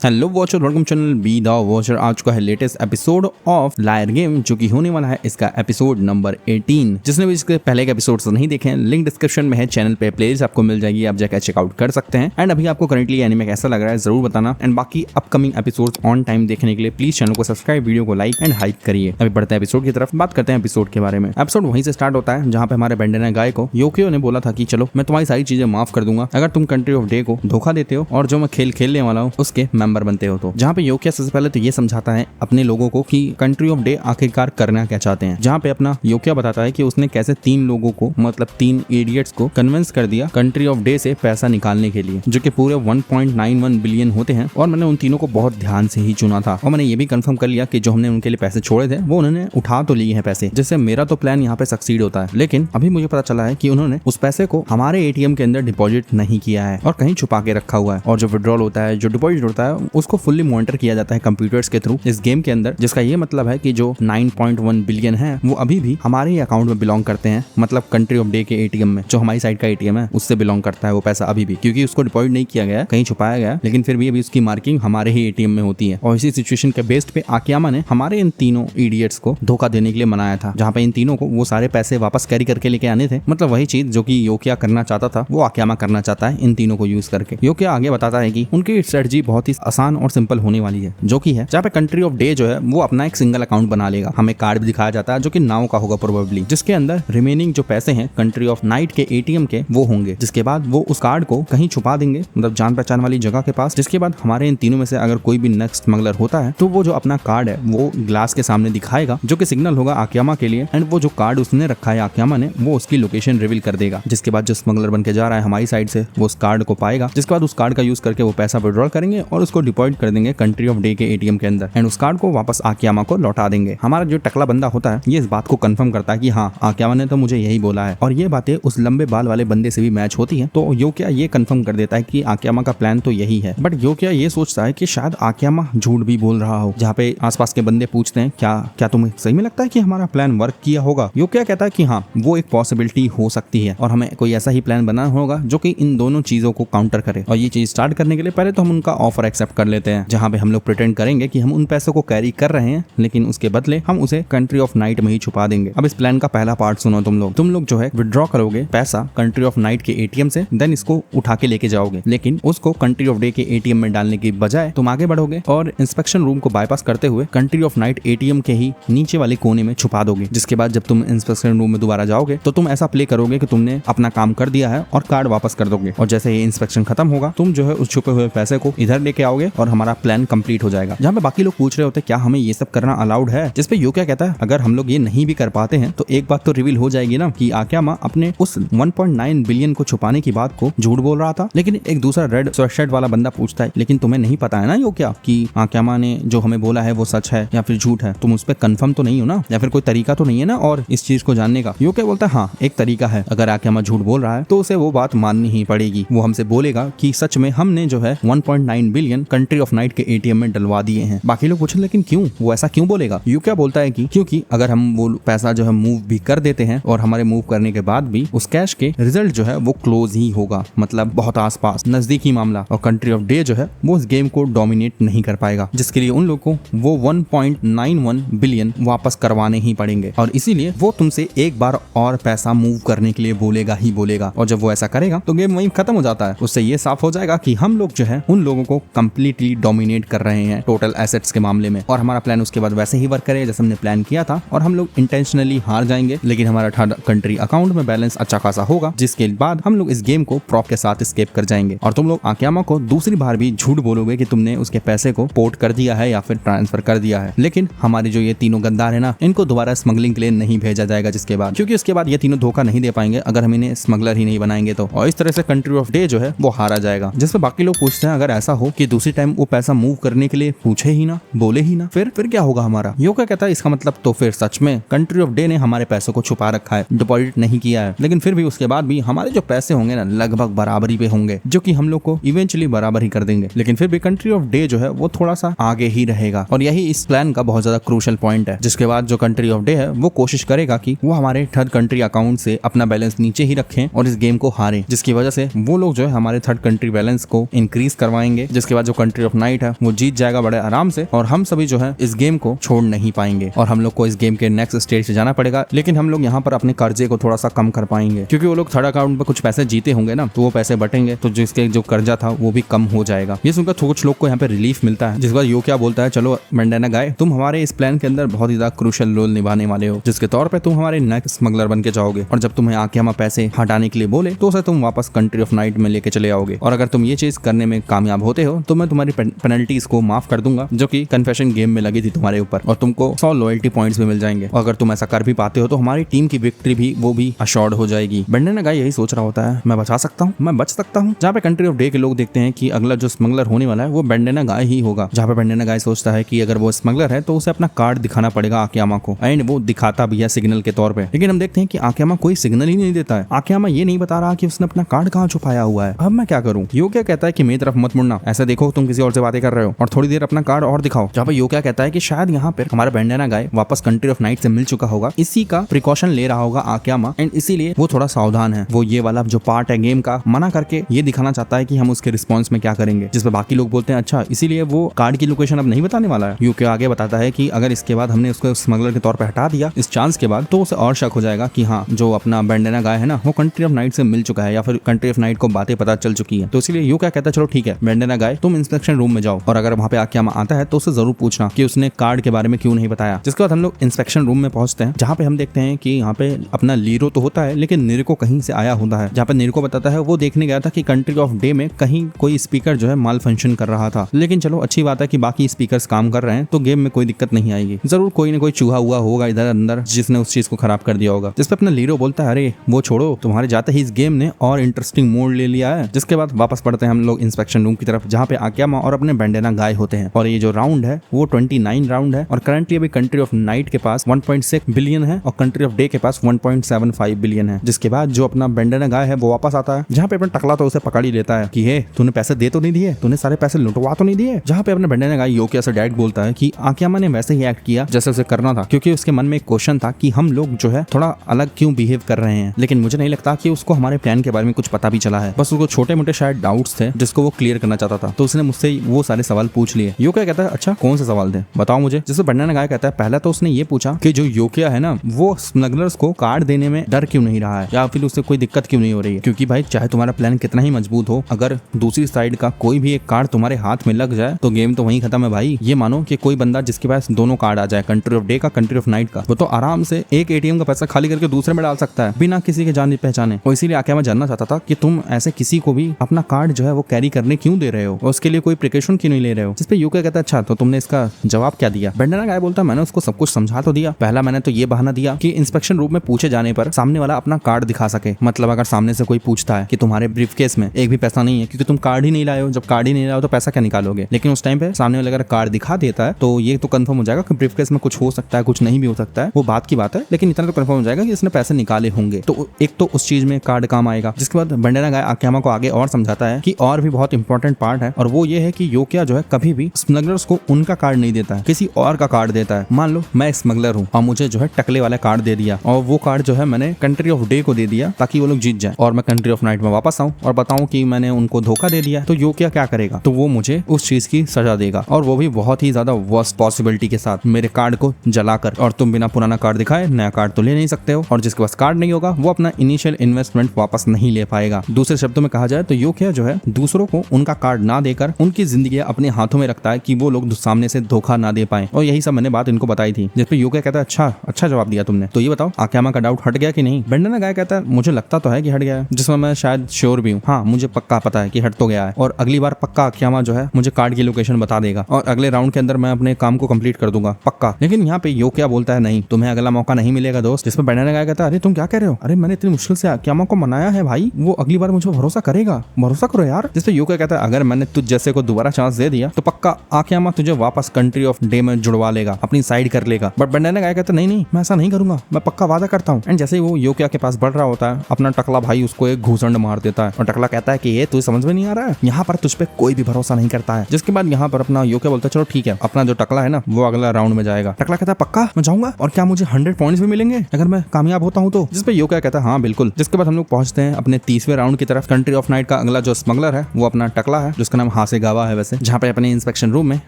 Hello watcher, welcome channel be the watcher. आज का है latest episode of liar game, जो कि होने वाला है इसका एपिसोड नंबर 18। जिसने भी इसके पहले के एपिसोड्स नहीं देखे हैं, लिंक डिस्क्रिप्शन में है, चैनल पे प्लेलिस्ट आपको मिल जाएगी, आप जाकर चेकआउट कर सकते हैं। एंड अभी आपको करंटली एनीमे कैसा लग रहा है जरूर बताना। एंड बाकी अपकमिंग एपिसोड्स ऑन टाइम देखने के लिए प्लीज चैनल को सब्सक्राइब, वीडियो को लाइक एंड हाइप करिए। अभी बढ़ते हैं एपिसोड की तरफ, बात करते हैं एपिसोड के बारे में। एपिसोड वहीं से स्टार्ट होता है जहाँ पे हमारे बेंडन गाय को योकियो ने बोला था कि चलो मैं तुम्हारी सारी चीजें माफ कर दूंगा अगर तुम कंट्री ऑफ डे को धोखा देते हो और जो मैं खेल खेलने वाला हूँ उसके मेंबर बनते हो। तो जहाँ पे योकिया सबसे पहले तो ये समझाता है अपने लोगों को कि कंट्री ऑफ डे आखिरकार करना क्या चाहते हैं। जहाँ पे अपना योकिया बताता है कि उसने कैसे 3 लोगों को, मतलब 3 इडियट्स को कन्विंस कर दिया कंट्री ऑफ डे से पैसा निकालने के लिए, जो कि पूरे 1.91 बिलियन होते हैं। और मैंने उन तीनों को बहुत ध्यान से ही चुना था और मैंने ये भी कंफर्म कर लिया कि जो हमने उनके लिए पैसे छोड़े थे वो उन्होंने उठा तो लिए हैं पैसे, जिससे मेरा तो प्लान यहाँ पे सक्सीड होता है। लेकिन अभी मुझे पता चला है कि उन्होंने उस पैसे को हमारे एटीएम के अंदर डिपॉजिट नहीं किया है और कहीं छुपा के रखा हुआ है। और जो विड्रॉल होता है, जो डिपॉजिट होता है, उसको फुल्ली मॉनिटर किया जाता है कंप्यूटर्स के थ्रू इस गेम के अंदर, जिसका ये मतलब है कि जो 9.1 बिलियन है वो अभी भी हमारे ही अकाउंट में बिलोंग करते हैं। मतलब कंट्री ऑफ डे के एटीएम में, जो हमारी साइड का एटीएम है, उससे बिलोंग करता है वो पैसा अभी भी, क्योंकि उसको डिपॉजिट नहीं किया गया, कहीं छुपाया गया, लेकिन फिर भी अभी उसकी मार्किंग हमारे ही एटीएम में होती है। और इसी सिचुएशन के बेस्ड पे आकियामा ने हमारे इन तीनों इडियट्स को धोखा देने के लिए मनाया था, जहाँ पे इन तीनों को वो सारे पैसे वापस कैरी करके लेके आने थे। मतलब वही चीज जो कि योकिया करना चाहता था वो आकियामा करना चाहता है इन तीनों को यूज करके। योकिया आगे बताता है कि उनकी स्ट्रेटजी बहुत ही आसान और सिंपल होने वाली है, जो कि है जहाँ पे कंट्री ऑफ डे जो है वो अपना एक सिंगल अकाउंट बना लेगा। हमें कार्ड भी दिखाया जाता है जो कि नाउ का होगा प्रोबेबली, जिसके अंदर रिमेनिंग जो पैसे हैं कंट्री ऑफ नाइट के एटीएम के वो होंगे। जिसके बाद वो उस कार्ड को कहीं छुपा देंगे, मतलब जान पहचान वाली जगह के पास। जिसके बाद हमारे इन तीनों में से अगर कोई भी नेक्स्ट स्मगलर होता है तो वो जो अपना कार्ड है वो ग्लास के सामने दिखाएगा, जो कि सिग्नल होगा आकियामा के लिए। एंड वो जो कार्ड उसने रखा है आकियामा ने, वो उसकी लोकेशन रिवील कर देगा। जिसके बाद जो स्मगलर बन के जा रहा है हमारी साइड से, वो उस कार्ड को पाएगा। जिसके बाद उस कार्ड का यूज करके वो पैसा विड्रॉल करेंगे और उसको डिपॉजिट कर देंगे कंट्री ऑफ डे के एटीएम के अंदर। एंड उस कार्ड को वापस आकियामा को लौटा देंगे। हमारा जो टकला बंदा होता है ये इस बात को कंफर्म करता है कि हाँ, आकियामा ने तो मुझे यही बोला है। और ये बातें उस लंबे बाल वाले बंदे से भी मैच होती है। तो योकिया ये कंफर्म कर देता है कि आकियामा का प्लान तो यही है। बट योकिया ये सोचता है कि शायद आकियामा झूठ भी बोल रहा हो। जहाँ पे आसपास के बंदे पूछते हैं क्या तुम्हें सही में लगता है कि हमारा प्लान वर्क किया होगा? योकिया कहता है कि हाँ, वो एक पॉसिबिलिटी हो सकती है और हमें कोई ऐसा ही प्लान बनाना होगा जो कि इन दोनों चीजों को काउंटर करे। और ये चीज स्टार्ट करने के लिए पहले तो हम उनका ऑफर एक्सेप्ट कर लेते हैं, जहाँ पे हम लोग प्रिटेंड करेंगे कि हम उन पैसों को कैरी कर रहे हैं, लेकिन उसके बदले हम उसे कंट्री ऑफ नाइट में ही छुपा देंगे। अब इस प्लान का पहला पार्ट सुनो। तुम लोग जो है विड्रॉ करोगे पैसा कंट्री ऑफ नाइट के एटीएम से, देन इसको उठा के लेके जाओगे, लेकिन उसको कंट्री ऑफ डे के एटीएम में डालने की बजाय तुम आगे बढ़ोगे और इंस्पेक्शन रूम को बाईपास करते हुए कंट्री ऑफ नाइट एटीएम के ही नीचे वाले कोने में छुपा दोगे। जिसके बाद जब तुम इंस्पेक्शन रूम में दोबारा जाओगे तो तुम ऐसा प्ले करोगे कि तुमने अपना काम कर दिया है और कार्ड वापस कर दोगे। और जैसे ही इंस्पेक्शन खत्म होगा तुम जो है उस छुपे हुए पैसे को इधर लेके आओगे और हमारा प्लान कंप्लीट हो जाएगा। जहाँ पे बाकी लोग पूछ रहे होते क्या हमें ये सब करना अलाउड है, जिसपे योकिया कहता है अगर हम लोग ये नहीं भी कर पाते हैं तो एक बात तो रिवील हो जाएगी ना कि आकियामा अपने उस 1.9 बिलियन को छुपाने की बात को झूठ बोल रहा था। लेकिन एक दूसरा रेड स्वेटशर्ट वाला बंदा पूछता है लेकिन तुम्हें नहीं पता है ना योकिया कि आकियामा ने जो हमें बोला है वो सच है या फिर झूठ है? तुम उस पर कंफर्म तो नहीं हो ना, या फिर कोई तरीका तो नहीं है ना और इस चीज को जानने का? योकिया बोलता है हाँ, एक तरीका है। अगर आकियामा झूठ बोल रहा है तो उसे वो बात माननी ही पड़ेगी। वो हमसे बोलेगा कि सच में हमने जो है 1.9 बिलियन कंट्री ऑफ नाइट के एटीएम में डलवा दिए हैं। बाकी लोग पूछे लेकिन क्यों, वो ऐसा क्यों बोलेगा? योकिया बोलता है कि क्योंकि अगर हम वो पैसा जो है मूव भी कर देते हैं और हमारे मूव करने के बाद भी उस कैश के रिजल्ट जो है वो क्लोज ही होगा, मतलब बहुत आसपास नजदीकी मामला, और कंट्री ऑफ डे जो है वो इस गेम को डोमिनेट नहीं कर पाएगा, जिसके लिए उन लोगों को वो 1.91 बिलियन वापस करवाने ही पड़ेंगे। और इसीलिए वो तुमसे एक बार और पैसा मूव करने के लिए बोलेगा ही बोलेगा। और जब वो ऐसा करेगा तो गेम वहीं खत्म हो जाता है। उससे ये साफ हो जाएगा कि हम लोग जो है उन लोगों को कंप्लीटली डोमिनेट कर रहे हैं टोटल एसेट्स के मामले में, और हमारा प्लान उसके बाद वैसे ही वर्क करेगा जैसे हमने प्लान किया था। और हम लोग इंटेंशनली हार जाएंगे, लेकिन हमारा थर्ड कंट्री अकाउंट में बैलेंस अच्छा खासा होगा, जिसके बाद हम लोग इस गेम को प्रॉप के साथ एस्केप कर जाएंगे। और तुम लोग आकियामा को दूसरी बार भी झूठ बोलोगे कि तुमने उसके पैसे को पोर्ट कर दिया है या फिर ट्रांसफर कर दिया है। लेकिन हमारे जो ये तीनों गद्दार है ना, इनको दोबारा स्मगलिंग के लिए नहीं भेजा जाएगा जिसके बाद, क्योंकि उसके बाद ये तीनों धोखा नहीं दे पाएंगे अगर हम इन्हें स्मगलर ही नहीं बनाएंगे तो। और इस तरह से कंट्री ऑफ डे जो है वो हारा जाएगा। जिसपे बाकी लोग पूछते हैं अगर ऐसा हो कि दूसरी टाइम वो पैसा मूव करने के लिए पूछे ही ना, बोले ही ना, फिर क्या होगा हमारा? योकिया कहता है इसका मतलब तो फिर सच में कंट्री ऑफ डे ने हमारे पैसों को छुपा रखा है, डिपॉजिट नहीं किया है। लेकिन फिर भी उसके बाद भी हमारे जो पैसे होंगे ना लगभग बराबरी पे होंगे, जो कि हम लोग को इवेंचुअली बराबर ही कर देंगे। लेकिन फिर भी कंट्री ऑफ डे जो है वो थोड़ा सा आगे ही रहेगा। और यही इस प्लान का बहुत ज्यादा क्रूशियल पॉइंट है। जिसके बाद जो कंट्री ऑफ डे है वो कोशिश करेगा कि वो हमारे थर्ड कंट्री अकाउंट से अपना बैलेंस नीचे ही रखें और इस गेम को हारे, जिसकी वजह से वो लोग जो है हमारे थर्ड कंट्री बैलेंस को इंक्रीज करवाएंगे। जिसके बाद जो कंट्री ऑफ नाइट है वो जीत जाएगा बड़े आराम से, और हम सभी जो है इस गेम को छोड़ नहीं पाएंगे और हम लोग को इस गेम के नेक्स्ट स्टेज पे जाना पड़ेगा। लेकिन हम लोग यहाँ पर अपने कर्जे को थोड़ा सा कम कर पाएंगे, क्योंकि वो लोग थर्ड अकाउंट पे कुछ पैसे जीते होंगे ना, तो वो पैसे बटेंगे, तो जिसके जो कर्जा था वो भी कम हो जाएगा। ये सुनकर कुछ लोग को यहाँ पे रिलीफ मिलता है, जिसके बाद यो क्या बोलता है, चलो बंडेना गाय, तुम हमारे इस प्लान के अंदर बहुत ही ज्यादा क्रूशियल रोल निभाने वाले हो, जिसके तौर पे तुम हमारे नेक्स्ट स्मगलर बन के जाओगे, और जब तुम्हें आकेमा पैसे हटाने के लिए बोले तो उसे तुम वापस कंट्री ऑफ नाइट में लेके चले आओगे, और अगर तुम ये चीज करने में कामयाब होते हो तो मैं तुम्हारी पेनल्टीज को माफ कर दूंगा जो कि कन्फेशन गेम में लगी थी तुम्हारे ऊपर, और तुमको 100 लॉयल्टी पॉइंट्स भी मिल जाएंगे, और अगर तुम ऐसा कर भी पाते हो तो हमारी टीम की विक्ट्री भी वो भी अश्योर्ड हो जाएगी। बंडेना गाय यही सोच रहा होता है, मैं बचा सकता हूँ, मैं बच सकता हूँ। जहाँ पे कंट्री ऑफ डे के लोग देखते हैं कि अगला जो स्मगलर होने वाला है वो बंडेना गाय ही होगा। जहाँ पे बंडेना गाय सोचता है कि अगर वो स्मगलर है तो उसे अपना कार्ड दिखाना पड़ेगा आकेमा को, एंड वो दिखाता भी है सिग्नल के तौर पे। लेकिन हम देखते हैं कि आकेमा कोई सिग्नल ही नहीं देता है। आकेमा ये नहीं बता रहा कि उसने अपना कार्ड कहाँ छुपाया हुआ है। अब मैं क्या करूँ? यो क्या कहता है कि मेरी तरफ मत मुड़ना, ऐसा देखो तुम किसी और से बातें कर रहे हो, और थोड़ी देर अपना कार्ड और दिखाओ। जहाँ पे यो क्या कहता है कि शायद यहाँ पर हमारा बंडेना गाय वापस कंट्री ऑफ नाइट से मिल चुका होगा, इसी का प्रिकॉशन ले रहा होगा आकेमा, एंड इसीलिए वो थोड़ा सावधान है। वो ये वाला जो पार्ट है गेम का मना करके ये दिखाना चाहता है कि हम उसके रिस्पॉन्स में क्या करेंगे, जिसपे बाकी लोग बोलते हैं अच्छा इसीलिए वो कार्ड की लोकेशन अब नहीं बताने वाला है। यूके आगे बताता है कि अगर इसके बाद हमने उसको स्मगलर के तौर पे हटा दिया इस चांस के बाद, तो उसे और शक हो जाएगा कि हाँ जो अपना बंडेना गाय है ना वो कंट्री ऑफ नाइट से मिल चुका है, या फिर कंट्री ऑफ नाइट को बातें पता चल चुकी है। तो इसलिए यू क्या कहता है, चलो ठीक है बंडेना गाय तुम इंस्पेक्शन रूम में जाओ, और अगर वहाँ पे आकेमा आता है तो उसे जरूर पूछना कि उसने कार्ड के बारे में क्यों नहीं बताया। जिसके बाद हम लोग इंस्पेक्शन रूम में पहुंचते हैं, जहाँ पे हम देखते हैं कि यहाँ पे अपना लीरो तो होता है लेकिन निरको कहीं से आया होता है। जहाँ पे निरको बताता है वो देखने गया था कि कंट्री ऑफ डे में कहीं कोई स्पीकर जो है माल फंक्शन कर रहा था, लेकिन चलो अच्छी बात है कि बाकी स्पीकर्स काम कर रहे हैं तो गेम में कोई दिक्कत नहीं आएगी। जरूर कोई ना कोई चूहा हुआ होगा इधर अंदर जिसने उस चीज को खराब कर दिया होगा। जिस पे अपना लीरो बोलता है अरे वो छोड़ो, तुम्हारे जाते ही इस गेम ने और इंटरेस्टिंग मोड ले लिया है। जिसके बाद वापस पढ़ते हैं हम लोग इंस्पेक्शन रूम की तरफ, जहाँ पे आकेमा और अपने बंडेना गाय होते हैं, और ये जो राउंड है वो 29 राउंड है, और करंटली अभी कंट्री ऑफ नाइट के पास 1.6 बिलियन है और कंट्री ऑफ डे के पास 1.75 बिलियन है। जिसके बाद जो अपना बंडेना गाय है वो वापस आता है, जहाँ पे अपना टकला तो उसे पकड़ ही लेता है कि हे तूने पैसे दे तो नहीं दिए, तूने सारे पैसे लुटवा तो नहीं दिए। जहाँ पे अपने बंडेना गाय योकिया से डायरेक्ट बोलता है कि आकेमा ने वैसे ही एक्ट किया जैसे उसे करना था, क्योंकि उसके मन में एक क्वेश्चन था कि हम लोग जो है थोड़ा अलग क्यों बिहेव कर रहे हैं, लेकिन मुझे नहीं लगता कि उसको हमारे प्लान के बारे में कुछ पता भी चला है। बस उसको छोटे मोटे शायद डाउट्स थे जिसको वो क्लियर करना चाहता था, तो उसने मुझसे वो सारे सवाल पूछ लिए। यो क्या कहता है अच्छा कौन से सवाल थे बताओ मुझे। जिससे बंडेना गाय कहता है पहला तो उसने ये पूछा कि जो योकिया है ना वो स्मगलर्स को कार्ड देने में डर क्यों नहीं रहा है, या फिर उससे कोई दिक्कत क्यों नहीं हो रही है, क्योंकि भाई चाहे तुम्हारा प्लान कितना ही मजबूत हो, अगर दूसरी साइड का कोई भी एक कार्ड तुम्हारे हाथ में लग जाए तो गेम तो वहीं खत्म है भाई। ये मानो कि कोई बंदा जिसके पास दोनों कार्ड आ जाए, कंट्री ऑफ डे का कंट्री ऑफ नाइट का, वो तो आराम से एक एटीएम का पैसा खाली करके दूसरे में डाल सकता है बिना किसी के जाने पहचाने। और इसीलिए आकेमा जानना चाहता था कि तुम ऐसे किसी को भी अपना कार्ड जो है वो कैरी करने क्यों दे रहे हो, और उसके लिए कोई प्रिकॉशन क्यों नहीं ले रहे हो। जिसपे यूके कहता है अच्छा तो तुमने इसका जवाब क्या दिया। बंडेना गाय बोलता मैंने उसको सब कुछ समझा तो दिया। पहला मैंने तो ये बहाना दिया कि इंस्पेक्शन रूम में पूछे जाने पर सामने वाला अपना कार्ड दिखा सके, मतलब अगर सामने से कोई पूछता है कि तुम्हारे ब्रीफकेस में एक भी पैसा नहीं है क्योंकि तुम कार्ड ही नहीं लाए हो, जब कार्ड ही नहीं लाए हो तो पैसा क्या निकालोगे। लेकिन उस टाइम पे सामने वाला अगर कार्ड दिखा देता है तो ये तो कंफर्म हो जाएगा कि ब्रीफकेस में कुछ हो सकता है कुछ नहीं भी हो सकता है, वो बात की बात है, लेकिन इतना तो कंफर्म हो जाएगा कि इसने पैसे निकाले होंगे, तो एक तो उस चीज में कार्ड काम आएगा। जिसके बाद बंडेना गाय आकेमा को आगे और समझाता है कि और भी बहुत इंपॉर्टेंट पार्ट है, और वो ये है कि योकिया जो है कभी भी स्मगलर्स को उनका कार्ड नहीं देता है, किसी और का कार्ड देता है। मान लो मैं स्मगलर हूँ और मुझे जो है टकले वाला कार्ड दे दिया, और वो कार्ड जो है मैंने कंट्री ऑफ डे को दे दिया ताकि वो लोग जीत जाए, और मैं कंट्री ऑफ नाइट में वापस आऊँ और बताऊं कि मैंने उनको धोखा दे दिया, तो योकिया क्या करेगा, तो वो मुझे उस चीज की सजा देगा, और वो भी बहुत ही ज्यादा वर्स्ट पॉसिबिलिटी के साथ, मेरे कार्ड को जलाकर। और तुम बिना पुराना कार्ड दिखाए नया कार्ड तो ले नहीं सकते हो, और जिसके पास कार्ड नहीं होगा वो अपना इनिशियल इन्वेस्टमेंट वापस नहीं ले पाएगा। दूसरे शब्दों में कहा जाए तो योकिया जो है दूसरों को उनका कार्ड ना देकर उनकी जिंदगी अपने हाथों में रखता है कि वो लोग सामने से धोखा ना दे पाए, और यही सब मैंने बात इनको बताई थी। जिसपे योकिया कहता है अच्छा जवाब दिया तुमने, तो ये बताओ आकेमा का डाउट हट गया कि नहीं। बंडेना गाय कहता है मुझे लगता तो है कि हट गया है, जिसमें मैं शायद श्योर भी हूँ, हाँ मुझे पक्का पता है कि हट तो गया है, और अगली बार पक्का आकेमा जो है मुझे कार्ड की लोकेशन बता देगा, और अगले राउंड के अंदर मैं अपने काम को कंप्लीट कर दूंगा पक्का। लेकिन यहाँ पे योकिया बोलता है नहीं, तुम्हें अगला मौका नहीं मिलेगा दोस्त। जिसमें बंडेना गाय कहता है अरे तुम क्या कह रहे हो, अरे मैंने इतनी मुश्किल से आकेमा को मनाया है भाई, वो अगली बार मुझे भरोसा करेगा, भरोसा करो यार। जिसपे योकिया कहता है अगर मैंने तुझ जैसे को दोबारा चांस दे दिया तो पक्का आकेमा तुझे वापस कंट्री ऑफ डे में जुड़वा लेगा, अपनी साइड कर लेगा। बट बंडेना गाय कहता है नहीं मैं ऐसा नहीं करूंगा, मैं पक्का वादा करता हूँ। एंड जैसे ही वो योकिया के पास बढ़ रहा होता है, अपना टकला भाई उसको एक घूसंड मार देता है, और टकला कहता है कि ये तुझे समझ में नहीं आ रहा है, यहाँ पर तुझ पे कोई भी भरोसा नहीं करता है। जिसके बाद यहाँ पर अपना योकिया बोलता है चलो ठीक है, अपना जो टकला है ना वो अगला राउंड में जाएगा। टकला कहता है पक्का मैं जाऊंगा, और क्या मुझे 100 पॉइंट्स भी मिलेंगे अगर मैं कामयाब होता हूँ तो। जिसपे योकिया कहता है हाँ बिल्कुल। जिसके बाद हम लोग पहुंचते हैं अपने 30वें राउंड की तरफ। कंट्री ऑफ नाइट का अगला जो स्मगलर है वो अपना टकला है जिसका नाम हासेगावा है वैसे, जहाँ पे अपने इंस्पेक्शन रूम में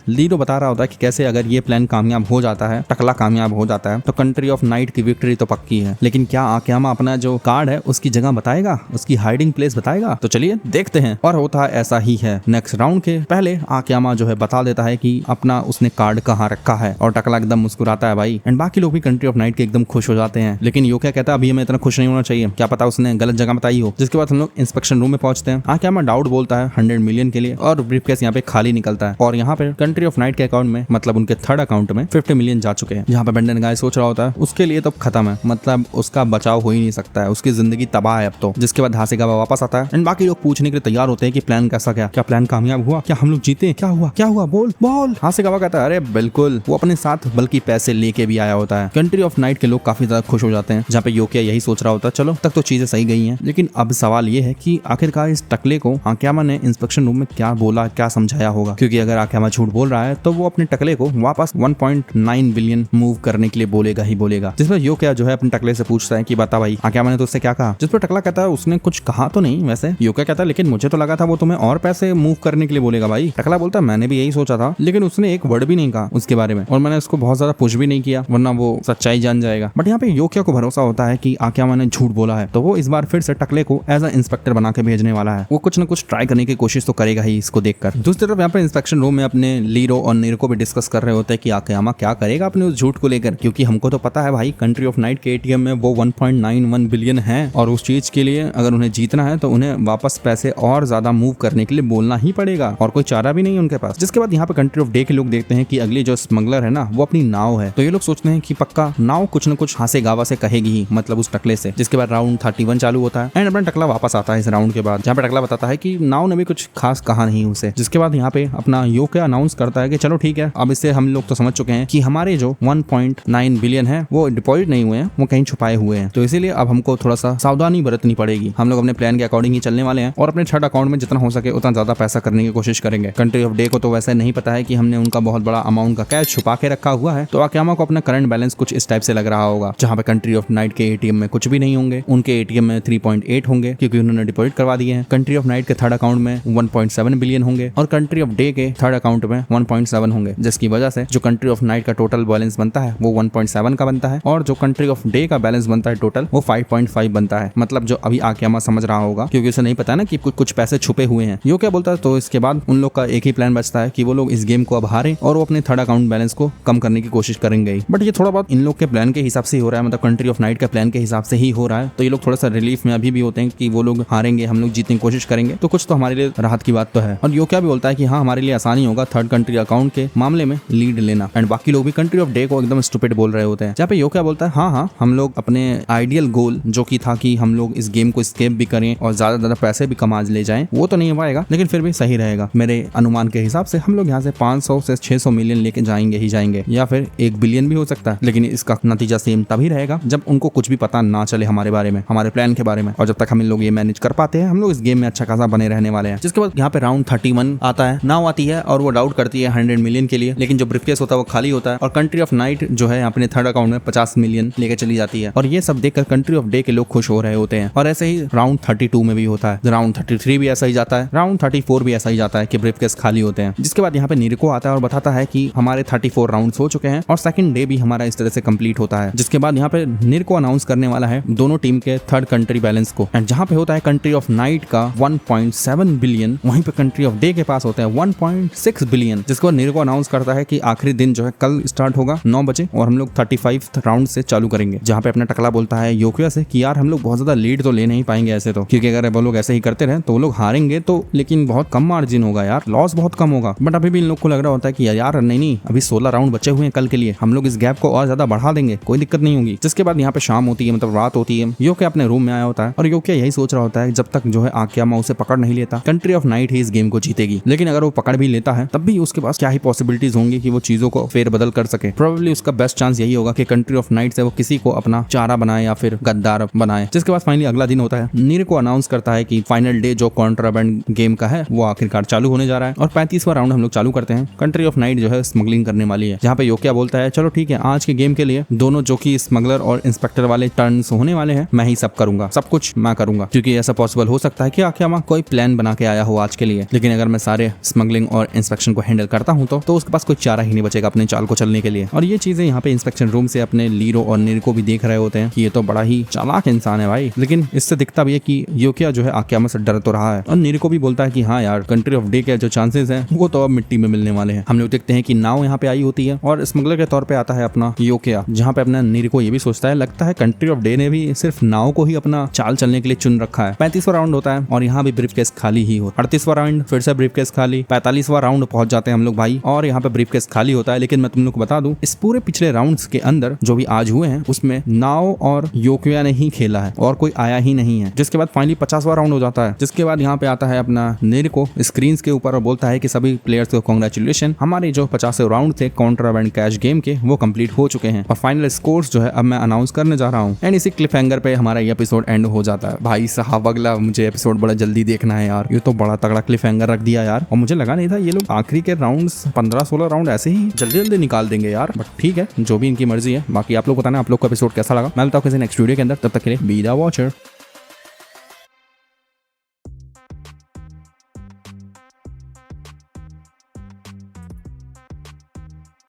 लीरो बता रहा होता है कि कैसे अगर ये प्लान कामयाब हो जाता है, टकला कामयाब हो जाता है, तो कंट्री ऑफ नाइट की विक्ट्री तो पक्की है। लेकिन क्या आकियामा अपना जो कार्ड है उसकी जगह बताएगा, उसकी हाइडिंग प्लेस बताएगा? तो चलिए देखते हैं। और होता है ऐसा ही है। नेक्स्ट राउंड के पहले आकियामा जो है बता देता है कि अपना उसने कार्ड कहाँ रखा है, और टकला एकदम मुस्कुराता है भाई। एंड बाकी लोग भी कंट्री ऑफ नाइट के एकदम खुश हो जाते हैं। लेकिन योकिया कहता है अभी हमें इतना खुश नहीं होना चाहिए, क्या पता उसने गलत जगह बताई हो। जिसके बाद हम लोग इंस्पेक्शन रूम में पहुंचते हैं। आकियामा डाउट बोलता है 100 मिलियन के लिए, और ब्रीफकेस यहाँ पे खाली निकलता है। और यहाँ पे कंट्री ऑफ नाइट के अकाउंट में, मतलब उनके थर्ड अकाउंट में 50 मिलियन जा चुके हैं। जहाँ पे बेंडन गाय सोच रहा होता है उसके लिए तो खत्म है, मतलब उसका बचाव हो ही नहीं सकता है, उसकी जिंदगी तबाह है अब तो। जिसके बाद हासेगावा वापस आता है एंड बाकी लोग पूछने के लिए तैयार होते हैं कि प्लान कैसा गया, क्या प्लान कामयाब हुआ, क्या हम लोग जीते, क्या हुआ बोल बोल। हासेगावा कहता है अरे बिल्कुल, वो अपने साथ बल्कि पैसे लेके भी आया होता है। कंट्री ऑफ नाइट के लोग काफी ज्यादा खुश हो जाते हैं। जहाँ पे योकिया यही सोच रहा होता है चलो तक तो चीजें सही गई हैं। लेकिन अब सवाल ये है कि आखिरकार इस टकले को आकियामा ने इंस्पेक्शन रूम में क्या बोला, क्या समझाया होगा। क्योंकि अगर आकियामा झूठ बोल रहा है तो वो अपने टकले को वापस 1.9 बिलियन मूव करने के लिए बोलेगा ही बोलेगा। जिसमें योकिया जो है अपने टकले से पूछता है कि बता भाई आकियामा ने तो उससे क्या कहा। जिस पर टकला कहता है उसने कुछ कहा तो नहीं वैसे। योकिया कहता है लेकिन मुझे तो लगा था वो तुम्हें और पैसे मूव करने के लिए बोलेगा भाई। टकला बोलता है मैंने भी यही सोचा था, लेकिन उसने एक वर्ड भी नहीं कहा उसके बारे में, और मैंने उसको बहुत ज्यादा पुश भी नहीं किया, वरना वो सच्चाई जान जाएगा। बट यहाँ पे योकिया को भरोसा होता है कि आकियामा ने झूठ बोला है, तो वो इस बार फिर से टकले को एज अ इंस्पेक्टर बना के भेजने वाला है। वो कुछ न कुछ ट्राई करने की कोशिश तो करेगा ही इसको देखकर। दूसरी तरफ यहाँ पे इंस्पेक्शन रूम में अपने लीरो और नीरो भी डिस्कस कर रहे होते हैं कि आकियामा क्या करेगा अपने उस झूठ को लेकर। क्योंकि हमको तो पता है भाई कंट्री ऑफ नाइट के एटीएम में वो 1.91 बिलियन है, और उस चीज के लिए अगर उन्हें जीतना है तो उन्हें वापस पैसे और ज्यादा मूव करने के लिए बोलना ही पड़ेगा, और कोई चारा भी नहीं है उनके पास। जिसके बाद यहाँ पे कंट्री ऑफ डे के लोग देखते हैं कि अगली जो स्मगलर है ना वो अपनी नाव है, तो ये लोग सोचते हैं कि पक्का नाव कुछ न कुछ हासेगावा से कहेगी ही, मतलब उस टकले से। जिसके बाद राउंड 31 चालू होता है एंड अपना टकला वापस आता है इस राउंड के बाद, जहाँ पे टकला बताता है कि नाव ने भी कुछ खास कहा नहीं उसे। जिसके बाद यहाँ पे अपना योकिया अनाउंस करता है कि चलो ठीक है, अब इससे हम लोग तो समझ चुके हैं कि हमारे जो 1.9 बिलियन है वो डिपॉजिट नहीं हुए हैं, वो कहीं छुपाए हुए हैं। तो इसीलिए अब हमको थोड़ा सा सावधानी बरतनी पड़ेगी। हम लोग अपने प्लान के अकॉर्डिंग ही चलने वाले हैं और अपने थर्ड अकाउंट में जितना हो सके उतना ज्यादा पैसा करने की कोशिश करेंगे। कंट्री ऑफ डे को तो वैसे नहीं पता है कि हमने उनका बहुत बड़ा अमाउंट का कैश छुपा के रखा हुआ है, तो आकियामा को अपना करंट बैलेंस कुछ इस टाइप से लग रहा होगा, जहाँ पे कंट्री ऑफ नाइट के एटीएम में कुछ भी नहीं होंगे, उनके एटीएम में 3.8 होंगे क्योंकि उन्होंने डिपॉजिट करवा दिए हैं। कंट्री ऑफ नाइट के थर्ड अकाउंट में 1.7 बिलियन होंगे और कंट्री ऑफ डे के थर्ड अकाउंट में 1.7 होंगे, जिसकी वजह से जो कंट्री ऑफ नाइट का टोटल बैलेंस बनता है वो 1.7 का बनता है, और जो कंट्री ऑफ डे का बैलेंस बनता है टोटल वो 5.5 बनता है। मतलब जो अभी आकियामा समझ रहा होगा, क्योंकि उसे नहीं पता ना कि कुछ पैसे छुपे हुए हैं। यो क्या बोलता है, तो इसके बाद उन लोग का एक ही प्लान बचता है कि वो लोग इस गेम को अब हारे और वो अपने थर्ड अकाउंट बैलेंस को कम करने की कोशिश करेंगे। बट ये थोड़ा बहुत इन लोग के प्लान के हिसाब से ही हो रहा है, मतलब कंट्री ऑफ नाइट के प्लान के हिसाब से ही हो रहा है, तो ये लोग थोड़ा सा रिलीफ में अभी भी होते हैं कि वो लोग हारेंगे, हम लोग जीतने की कोशिश करेंगे, तो कुछ तो हमारे लिए राहत की बात तो है। और यो क्या भी बोलता है कि हाँ, हमारे लिए आसानी होगा थर्ड कंट्री अकाउंट के मामले में लीड लेना। एंड बाकी लोग भी कंट्री ऑफ डे को एकदम स्टूपिड बोल रहे होते हैं, जहाँ पे यो क्या बोलता है हाँ, हम लोग अपने आइडियल गोल जो कि था कि हम लोग इस गेम को स्केप भी करें और ज्यादा पैसे भी कमा ले जाएं, वो तो नहीं हो पाएगा, लेकिन फिर भी सही रहेगा। मेरे अनुमान के हिसाब से हम लोग यहाँ से 500 से 600 मिलियन लेके जाएंगे ही जाएंगे, या फिर 1 बिलियन भी हो सकता है, लेकिन इसका नतीजा सेम तभी रहेगा जब उनको कुछ भी पता ना चले हमारे बारे में, हमारे प्लान के बारे में। और जब तक हम लोग ये मैनेज कर पाते हैं, हम लोग इस गेम में अच्छा खासा बने रहने वाले हैं। जिसके बाद यहाँ पे राउंड 31 आता है, नाव आती है और वो डाउट करती है 100 मिलियन के लिए, लेकिन जो ब्रीफकेस होता है वो खाली होता है और कंट्री ऑफ नाइट जो है अपने थर्ड अकाउंट में 50 मिलियन लेके चली जाती है। और ये सब देखकर कंट्री ऑफ डे के लोग खुश हो रहे होते हैं। और ऐसे ही राउंड 32 में भी होता है, राउंड 33 भी ऐसा ही जाता है, राउंड 34 भी ऐसा ही जाता है कि ब्रीफकेस खाली होते हैं। जिसके बाद यहाँ पे निरको आता है और बताता है कि हमारे 34 राउंड्स हो चुके हैं और सेकंड डे भी हमारा इस तरह से कंप्लीट होता है। जिसके बाद यहाँ पे निरको अनाउंस करने वाला है दोनों टीम के थर्ड कंट्री बैलेंस को, एंड जहाँ पे होता है कंट्री ऑफ नाइट का 1.7 बिलियन, वहीं पे कंट्री ऑफ डे के पास होता है 1.6 बिलियन। जिसको निरको अनाउंस करता है कि आखिरी दिन जो है कल स्टार्ट होगा 9 बजे और हम लोग 35 राउंड से चालू करेंगे। जहाँ पे अपना टकला बोलता है योकिया से कि यार हम लोग बहुत ज्यादा लीड तो ले नहीं पाएंगे ऐसे तो, क्योंकि अगर वो लोग ऐसे ही करते रहे तो वो लोग हारेंगे तो, लेकिन बहुत कम मार्जिन होगा यार, लॉस बहुत कम होगा। बट अभी भी इन लोग को लग रहा होता है कि यार नहीं, अभी 16 राउंड बचे हुए हैं कल के लिए, हम लोग इस गैप को और ज्यादा बढ़ा देंगे, कोई दिक्कत नहीं होगी। जिसके बाद यहाँ पे शाम होती है, मतलब रात होती है, योकिया अपने रूम में आया होता है और योकिया यही सोच रहा होता है जब तक जो है आकियामा उसे पकड़ नहीं लेता, कंट्री ऑफ नाइट ही इस गेम को जीतेगी। लेकिन अगर वो पकड़ भी लेता है तब भी उसके पास क्या ही पॉसिबिलिटीज होंगी कि वो चीजों को फेर बदल कर सके। प्रोबेबली उसका बेस्ट चांस यही होगा कि कंट्री ऑफ नाइट से वो किसी को अपना चारा बनाए या फिर गद्दार बनाए। जिसके बाद फाइनली अगला दिन होता है, नीर को अनाउंस करता है कि फाइनल डे जो कॉन्ट्राबैंड गेम का है वो आखिरकार चालू होने जा रहा है और 35वां राउंड हम लोग चालू करते हैं। कंट्री ऑफ नाइट जो है स्मगलिंग करने वाली है, जहाँ पे योकिया बोलता है चलो ठीक है, आज के गेम के लिए दोनों जो कि स्मगलर और इंस्पेक्टर वाले टर्न्स होने वाले हैं, मैं ही सब करूंगा, सब कुछ मैं करूंगा, क्योंकि ऐसा पॉसिबल हो सकता है कि आकियामा कोई प्लान बना के आया हो आज के लिए। लेकिन अगर मैं सारे स्मगलिंग और इंस्पेक्शन को हैंडल करता हूँ तो उसके पास कोई चारा ही नहीं बचेगा अपने चाल को चलने के लिए। और ये चीजें यहाँ पे इंस्पेक्शन रूम से अपने लीरो और निरको भी देख रहे होते हैं कि ये तो बड़ा ही चालाक इंसान है भाई, लेकिन इससे दिखता भी है कि योकिया जो है आक्यामा से डर तो रहा है। और निरको भी बोलता है कि हाँ यार, कंट्री ऑफ डे के जो चांसेस हैं वो तो अब मिट्टी में मिलने वाले हैं। हम लोग देखते हैं कि नाव यहाँ पे आई होती है और स्मगलर के तौर पे आता है अपना योकिया, जहाँ पे अपना निरको ये भी सोचता है, लगता है कंट्री ऑफ डे ने भी सिर्फ नाव को ही अपना चाल चलने के लिए चुन रखा है। 35वां राउंड होता है और यहाँ भी ब्रीफकेस खाली ही होता है। 38वां राउंड फिर से ब्रीफकेस खाली। 45वां राउंड पहुंच जाते हैं हम लोग भाई और यहाँ पे ब्रीफकेस खाली होता है। लेकिन मैं तुम लोग को बता दूं, इस पूरे पिछले राउंड्स के अंदर जो भी आज हुए हैं उसमें नाव और योकिया ने ही खेला है और कोई आया ही नहीं है। जिसके बाद फाइनली 50वां राउंड हो जाता है, जिसके बाद यहाँ पे आता है अपना निरको स्क्रीन के ऊपर और बोलता है कि सभी प्लेयर्स को कांग्रेचुलेशन, हमारे जो 50 राउंड थे कॉन्ट्राबैंड कैश गेम के वो कंप्लीट हो चुके हैं और फाइनल स्कोर्स जो है अब मैं अनाउंस करने जा रहा हूँ। एंड इसी क्लिफ हैंगर पे हमारा ये एपिसोड एंड हो जाता है। भाई साहब अगला मुझे एपिसोड बड़ा जल्दी देखना है यार, ये तो बड़ा तगड़ा क्लिफ हैंगर रख दिया यार, और मुझे लगा नहीं था ये लोग आखिरी के राउंड्स 15-16 राउंड ऐसे ही जल्दी जल्दी निकाल देंगे यार, बट ठीक है, जो भी इनकी मर्जी है। बाकी आप लोग बताना आप लोग को एपिसोड कैसा लगा। मैं बताऊँ किसी नेक्स्ट वीडियो के अंदर, तब तक के लिए बी द वॉचर।